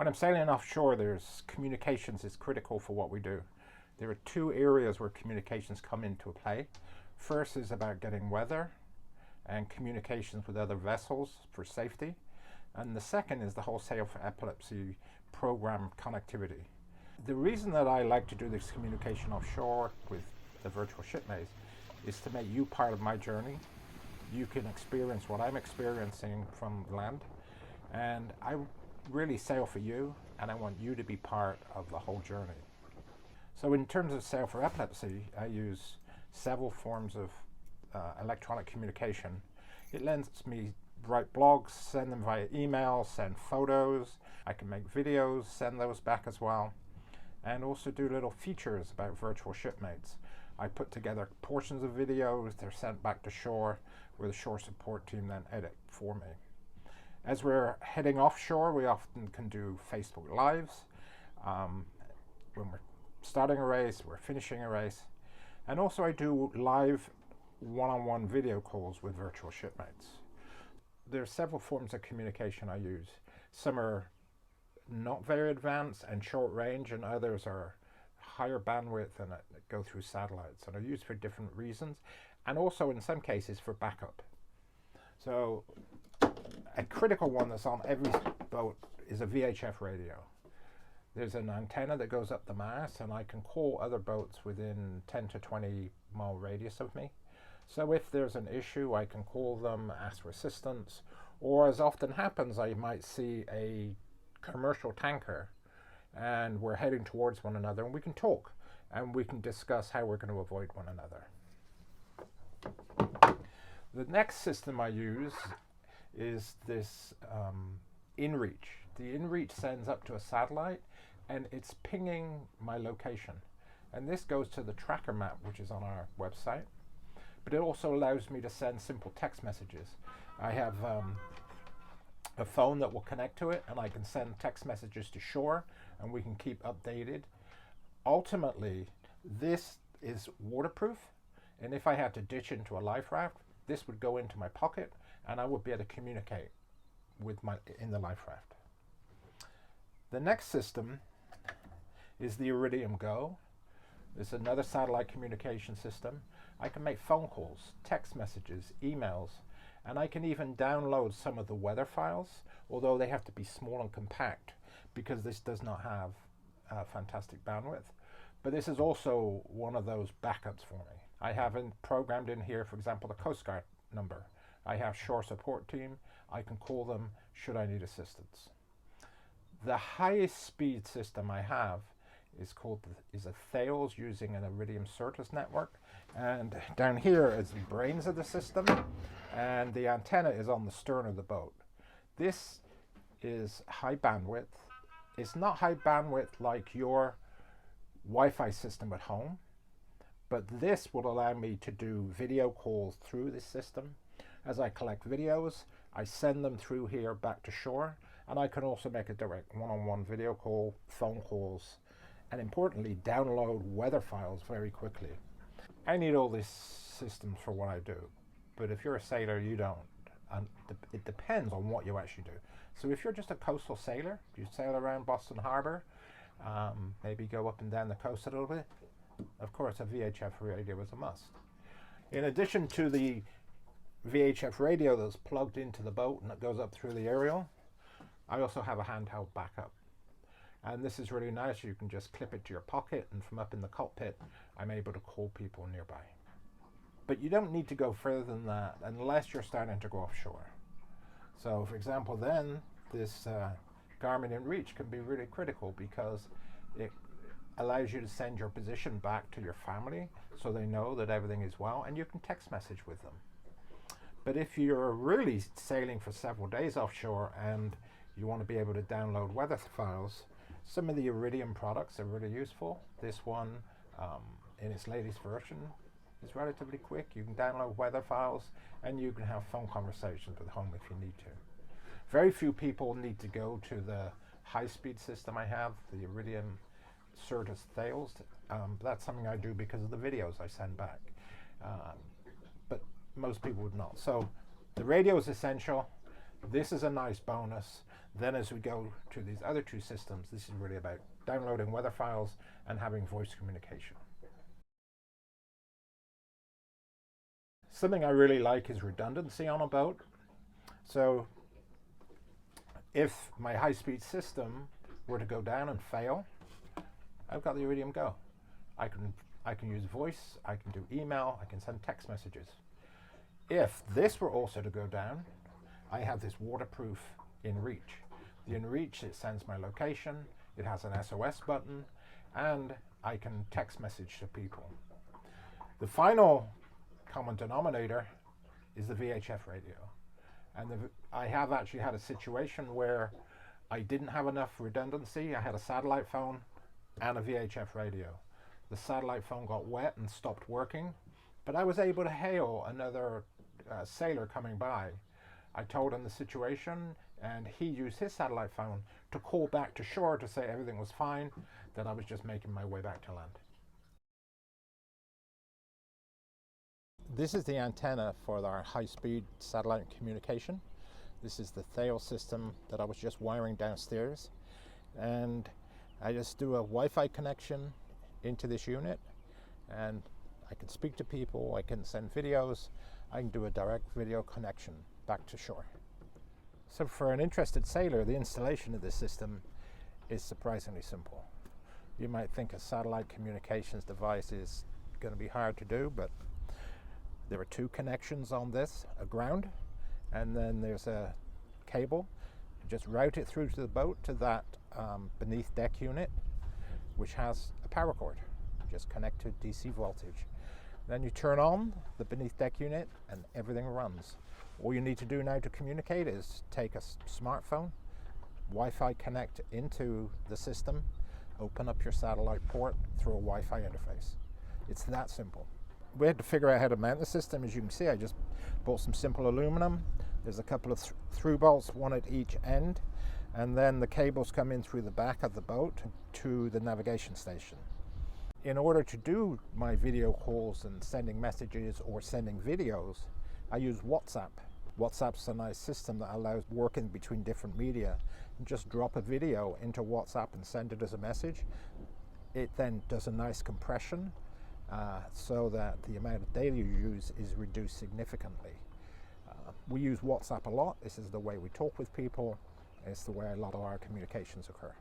When I'm sailing offshore, there's communications is critical for what we do. There are two areas where communications come into play. First is about getting weather and communications with other vessels for safety. And the second is the whole Sail for Epilepsy program connectivity. The reason that I like to do this communication offshore with the Virtual Shipmates is to make you part of my journey. You can experience what I'm experiencing from land, and I really sail for you, and I want you to be part of the whole journey. So in terms of Sail for Epilepsy, I use several forms of electronic communication. It lets me write blogs, send them via email, send photos. I can make videos, send those back as well, and also do little features about Virtual Shipmates. I put together portions of videos, they're sent back to shore, where the shore support team then edit for me. As we're heading offshore, we often can do Facebook Lives. When we're starting a race, we're finishing a race. And also I do live one-on-one video calls with Virtual Shipmates. There are several forms of communication I use. Some are not very advanced and short range, and others are higher bandwidth and go through satellites, and are used for different reasons, and also in some cases for backup. So a critical one that's on every boat is a VHF radio. There's an antenna that goes up the mast, and I can call other boats within 10 to 20 mile radius of me. So if there's an issue, I can call them, ask for assistance, or as often happens, I might see a commercial tanker and we're heading towards one another, and we can talk and we can discuss how we're going to avoid one another. The next system I use is this inReach. The inReach sends up to a satellite and it's pinging my location. And this goes to the tracker map, which is on our website. But it also allows me to send simple text messages. I have a phone that will connect to it, and I can send text messages to shore, and we can keep updated. Ultimately, this is waterproof, and if I had to ditch into a life raft, this would go into my pocket, and I would be able to communicate with in the life raft. The next system is the Iridium Go. It's another satellite communication system. I can make phone calls, text messages, emails, and I can even download some of the weather files, although they have to be small and compact because this does not have fantastic bandwidth. But this is also one of those backups for me. I haven't programmed in here, for example, the Coast Guard number. I have shore support team. I can call them should I need assistance. The highest speed system I have is a Thales using an Iridium Certus network, and down here is the brains of the system, and the antenna is on the stern of the boat. This is high bandwidth. It's not high bandwidth like your Wi-Fi system at home, but this will allow me to do video calls through this system. As I collect videos, I send them through here back to shore, and I can also make a direct one-on-one video call, phone calls, and importantly, download weather files very quickly. I need all these systems for what I do, but if you're a sailor, you don't. And it depends on what you actually do. So if you're just a coastal sailor, you sail around Boston Harbor, maybe go up and down the coast a little bit, of course a VHF radio is a must. In addition to the VHF radio that's plugged into the boat and it goes up through the aerial, I also have a handheld backup. And this is really nice. You can just clip it to your pocket, and from up in the cockpit, I'm able to call people nearby. But you don't need to go further than that unless you're starting to go offshore. So for example, then this Garmin inReach can be really critical because it allows you to send your position back to your family so they know that everything is well, and you can text message with them. But if you're really sailing for several days offshore and you want to be able to download weather files, some of the Iridium products are really useful. This one, in its latest version, is relatively quick. You can download weather files and you can have phone conversations with home if you need to. Very few people need to go to the high-speed system I have, the Iridium Certus Thales. That's something I do because of the videos I send back. But most people would not. So the radio is essential. This is a nice bonus. Then as we go to these other two systems, this is really about downloading weather files and having voice communication. Something I really like is redundancy on a boat. So if my high-speed system were to go down and fail, I've got the Iridium Go. I can use voice, I can do email, I can send text messages. If this were also to go down, I have this waterproof inReach. The inReach, it sends my location, it has an SOS button, and I can text message to people. The final common denominator is the VHF radio. And I have actually had a situation where I didn't have enough redundancy. I had a satellite phone and a VHF radio. The satellite phone got wet and stopped working, but I was able to hail another sailor coming by. I told him the situation, and he used his satellite phone to call back to shore to say everything was fine, that I was just making my way back to land. This is the antenna for our high-speed satellite communication. This is the Thale system that I was just wiring downstairs. And I just do a Wi-Fi connection into this unit, and I can speak to people, I can send videos, I can do a direct video connection back to shore. So for an interested sailor, the installation of this system is surprisingly simple. You might think a satellite communications device is going to be hard to do, but there are two connections on this, a ground, and then there's a cable. You just route it through to the boat to that beneath deck unit, which has a power cord. Just connect to DC voltage. Then you turn on the beneath deck unit and everything runs. All you need to do now to communicate is take a smartphone, Wi-Fi connect into the system, open up your satellite port through a Wi-Fi interface. It's that simple. We had to figure out how to mount the system. As you can see, I just bought some simple aluminum. There's a couple of through bolts, one at each end, and then the cables come in through the back of the boat to the navigation station. In order to do my video calls and sending messages or sending videos, I use WhatsApp. WhatsApp's a nice system that allows working between different media. You just drop a video into WhatsApp and send it as a message. It then does a nice compression so that the amount of data you use is reduced significantly. We use WhatsApp a lot. This is the way we talk with people. It's the way a lot of our communications occur.